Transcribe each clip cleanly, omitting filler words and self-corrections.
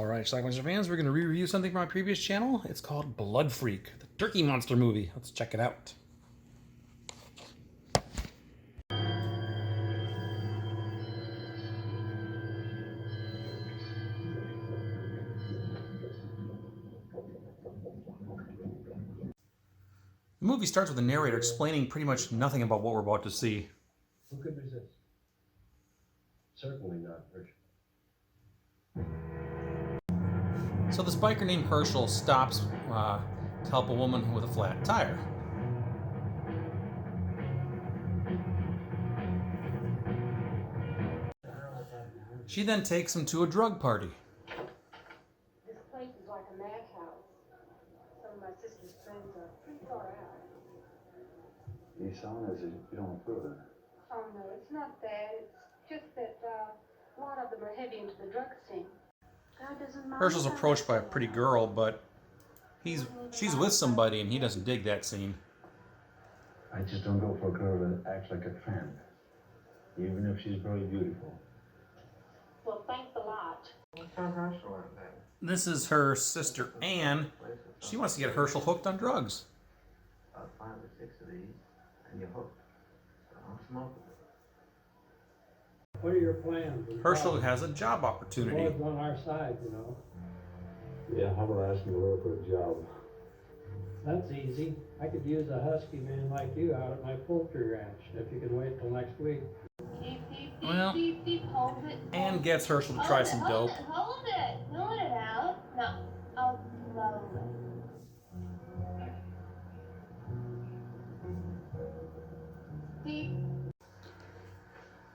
Alright, Schlockmeisters fans, we're going to re-review something from my previous channel. It's called Blood Freak, the turkey monster movie. Let's check it out. The movie starts with a narrator explaining pretty much nothing about what we're about to see. Who could resist? Certainly not Herschel. So this biker named Herschel stops to help a woman with a flat tire. She then takes him to a drug party. This place is like a madhouse. Some of my sister's friends are pretty far out. You sound as if you don't approve of it. Oh no, it's not that. It's just that a lot of them are heavy into the drug scene. God doesn't mind. Herschel's approached by a pretty girl, but she's with somebody and he doesn't dig that scene. I just don't go for a girl that acts like a tramp, even if she's very beautiful. Well, thanks a lot. What's on Herschel on that? This is her sister Anne. She wants to get Herschel hooked on drugs. About 5 or 6 of these, and you're hooked. So I'm smoking. What are your plans? Herschel has a job opportunity. Boys on our side, you know. Yeah, how about asking the Lord for a job? That's easy. I could use a husky man like you out at my poultry ranch, if you can wait till next week. Well, Hold it. Anne gets Herschel to try some dope. Hold it. Pull it out. No, I'll slowly. Beep.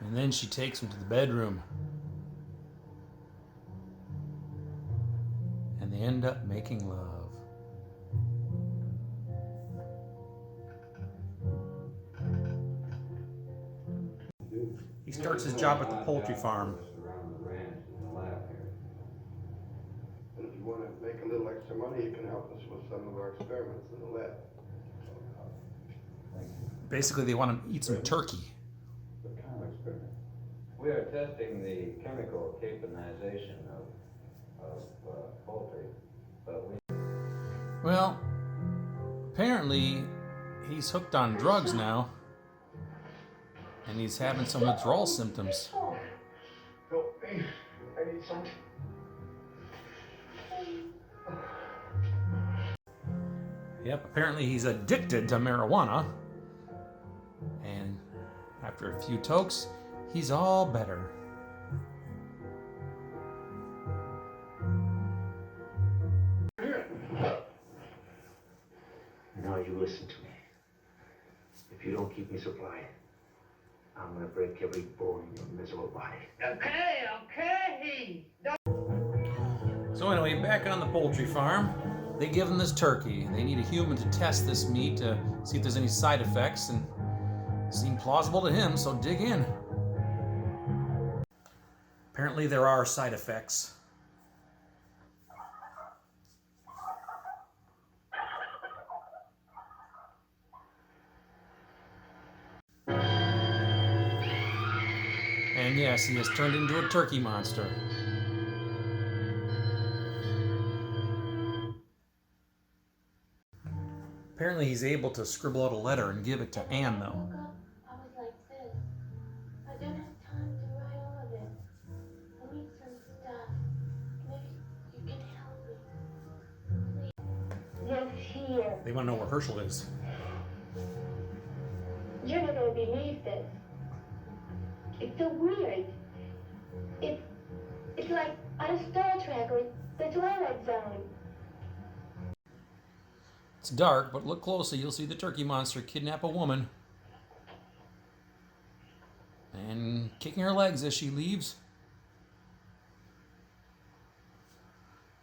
And then she takes him to the bedroom. And they end up making love. He starts his job at the poultry farm. And if you want to make a little extra money, you can help us with some of our experiments in the lab. Basically, they want him to eat some turkey. What kind of experiment? We are testing the chemical caponization of poultry, but we... Well, apparently, he's hooked on drugs now. And he's having some withdrawal symptoms. Help me. I need some. Yep, apparently he's addicted to marijuana. And after a few tokes, he's all better. Now you listen to me. If you don't keep me supplied, I'm gonna break every bone in your miserable body. Okay. So anyway, back on the poultry farm, they give him this turkey. They need a human to test this meat to see if there's any side effects, and it seemed plausible to him, so dig in. Apparently there are side effects. And yes, he has turned into a turkey monster. Apparently he's able to scribble out a letter and give it to Anne, though. I was like this. I don't have time to write all of it. I need some stuff. Maybe you can help me. Please. Yes, here. They want to know where Herschel is. You're not gonna believe this. It's so weird. It's like on a Star Trek or the Twilight Zone. It's dark, but look closely. You'll see the turkey monster kidnap a woman and kicking her legs as she leaves.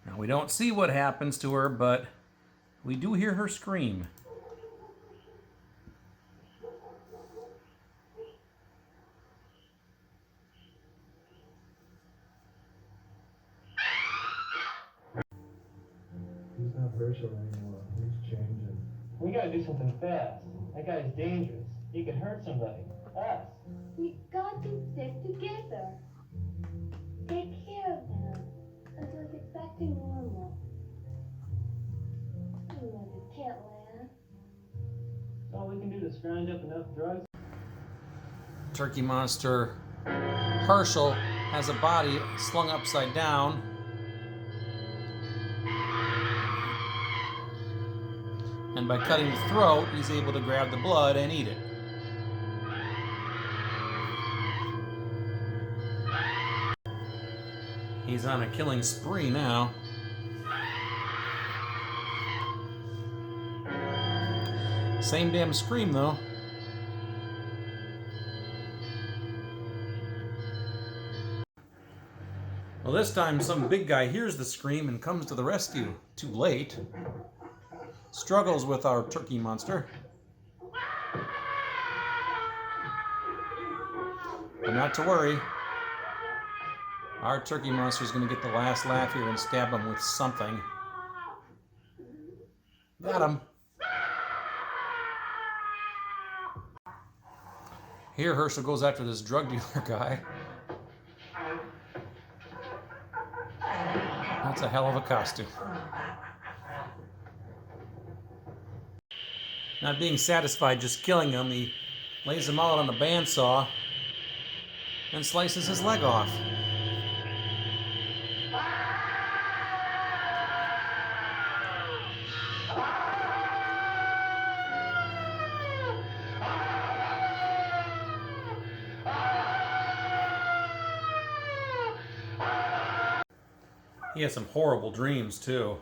Now, we don't see what happens to her, but we do hear her scream. He's not Herschel anymore. He's changing. We gotta do something fast. That guy's dangerous. He could hurt somebody. Us. We got to stick together. Take care of them until the back to normal. You know you can't laugh. All we can do to scrounge up enough drugs. Turkey monster Herschel has a body slung upside down. And by cutting the throat, he's able to grab the blood and eat it. He's on a killing spree now. Same damn scream, though. Well, this time some big guy hears the scream and comes to the rescue. Too late. Struggles with our turkey monster. But not to worry. Our turkey monster is going to get the last laugh here and stab him with something. Got him. Here, Herschel goes after this drug dealer guy. That's a hell of a costume. Not being satisfied just killing him, he lays him out on a bandsaw and slices his leg off. He has some horrible dreams, too.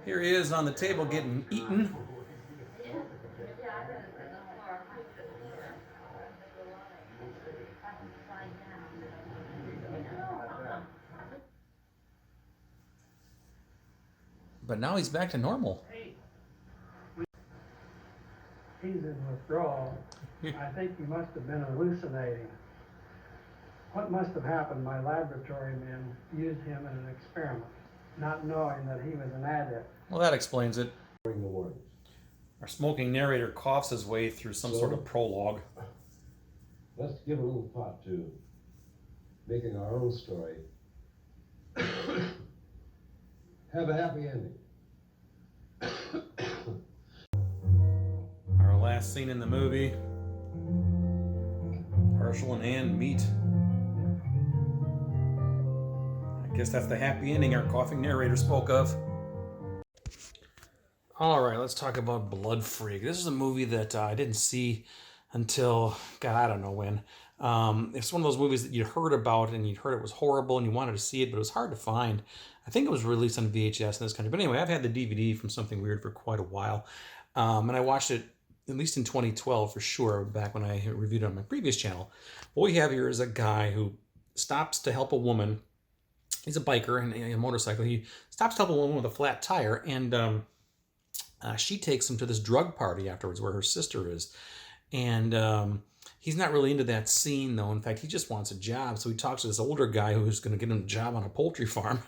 Here he is on the table getting eaten. But now he's back to normal. He's in withdrawal. I think he must have been hallucinating. What must have happened, my laboratory men used him in an experiment, not knowing that he was an addict. Well, that explains it. Bring the warnings. Our smoking narrator coughs his way through some sort of prologue. Let's give a little thought to making our own story have a happy ending. Our last scene in the movie, Herschel and Ann meet. I guess that's the happy ending our coughing narrator spoke of. All right, let's talk about Blood Freak. This is a movie that I didn't see until, God, I don't know when. It's one of those movies that you'd heard about and you'd heard it was horrible and you wanted to see it, but it was hard to find. I think it was released on VHS in this country. But anyway, I've had the DVD from Something Weird for quite a while. And I watched it at least in 2012 for sure, back when I reviewed it on my previous channel. What we have here is a guy who stops to help a woman. He's a biker and a motorcycle. He stops to help a woman with a flat tire, and she takes him to this drug party afterwards where her sister is. And he's not really into that scene, though. In fact, he just wants a job. So he talks to this older guy who's going to get him a job on a poultry farm.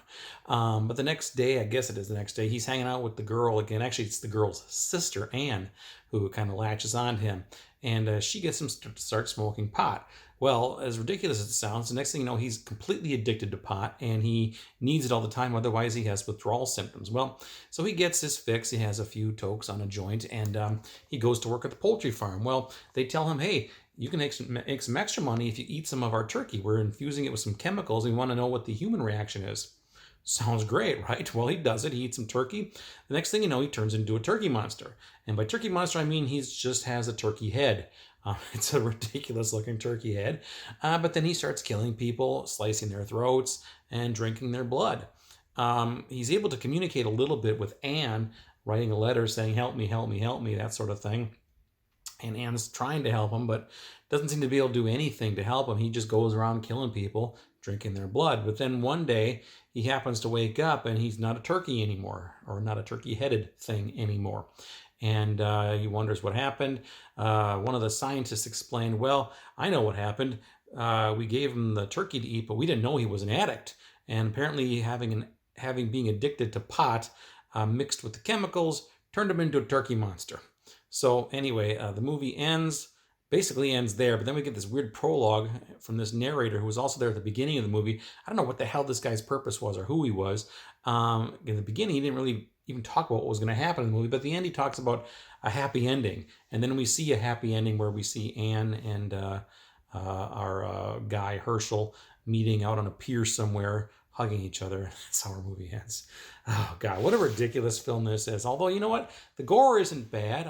But the next day, I guess it is the next day, he's hanging out with the girl again. Actually, it's the girl's sister, Anne, who kind of latches on to him. And she gets him to start smoking pot. Well, as ridiculous as it sounds, the next thing you know, he's completely addicted to pot, and he needs it all the time, otherwise he has withdrawal symptoms. Well, so he gets his fix. He has a few tokes on a joint, and he goes to work at the poultry farm. Well, they tell him, hey, you can make some extra money if you eat some of our turkey. We're infusing it with some chemicals, and we want to know what the human reaction is. Sounds great, right? Well, he does it. He eats some turkey. The next thing you know, he turns into a turkey monster. And by turkey monster, I mean he just has a turkey head. It's a ridiculous looking turkey head. But then he starts killing people, slicing their throats, and drinking their blood. He's able to communicate a little bit with Anne, writing a letter saying, help me, help me, help me, that sort of thing. And Anne's trying to help him, but doesn't seem to be able to do anything to help him. He just goes around killing people, drinking their blood. But then one day, he happens to wake up and he's not a turkey anymore, or not a turkey-headed thing anymore. And he wonders what happened. One of the scientists explained, well, I know what happened. We gave him the turkey to eat, but we didn't know he was an addict. And apparently being addicted to pot mixed with the chemicals turned him into a turkey monster. So anyway, the movie ends basically ends there. But then we get this weird prologue from this narrator who was also there at the beginning of the movie. I don't know what the hell this guy's purpose was or who he was. In the beginning, he didn't really even talk about what was going to happen in the movie, but at the end, he talks about a happy ending. And then we see a happy ending where we see Anne and our guy Herschel meeting out on a pier somewhere, hugging each other. That's how our movie ends. Oh, God, what a ridiculous film this is. Although, you know what? The gore isn't bad.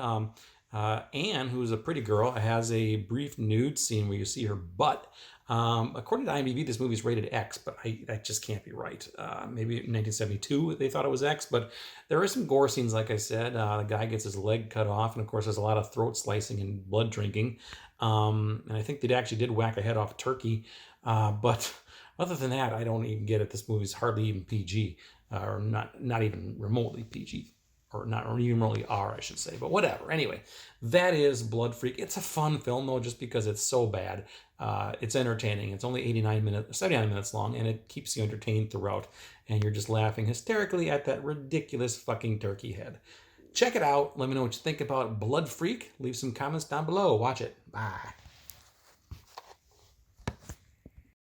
Anne, who's a pretty girl, has a brief nude scene where you see her butt. According to IMDb, this movie's rated X, but that just can't be right. Maybe in 1972 they thought it was X, but there are some gore scenes, like I said. The guy gets his leg cut off, and of course there's a lot of throat slicing and blood drinking. And I think they actually did whack a head off a turkey. But other than that, I don't even get it. This movie's hardly even PG, or not even remotely PG. Or even remotely R, I should say, but whatever. Anyway, that is Blood Freak. It's a fun film, though, just because it's so bad. It's entertaining. It's only 79 minutes long, and it keeps you entertained throughout, and you're just laughing hysterically at that ridiculous fucking turkey head. Check it out. Let me know what you think about Blood Freak. Leave some comments down below. Watch it. Bye.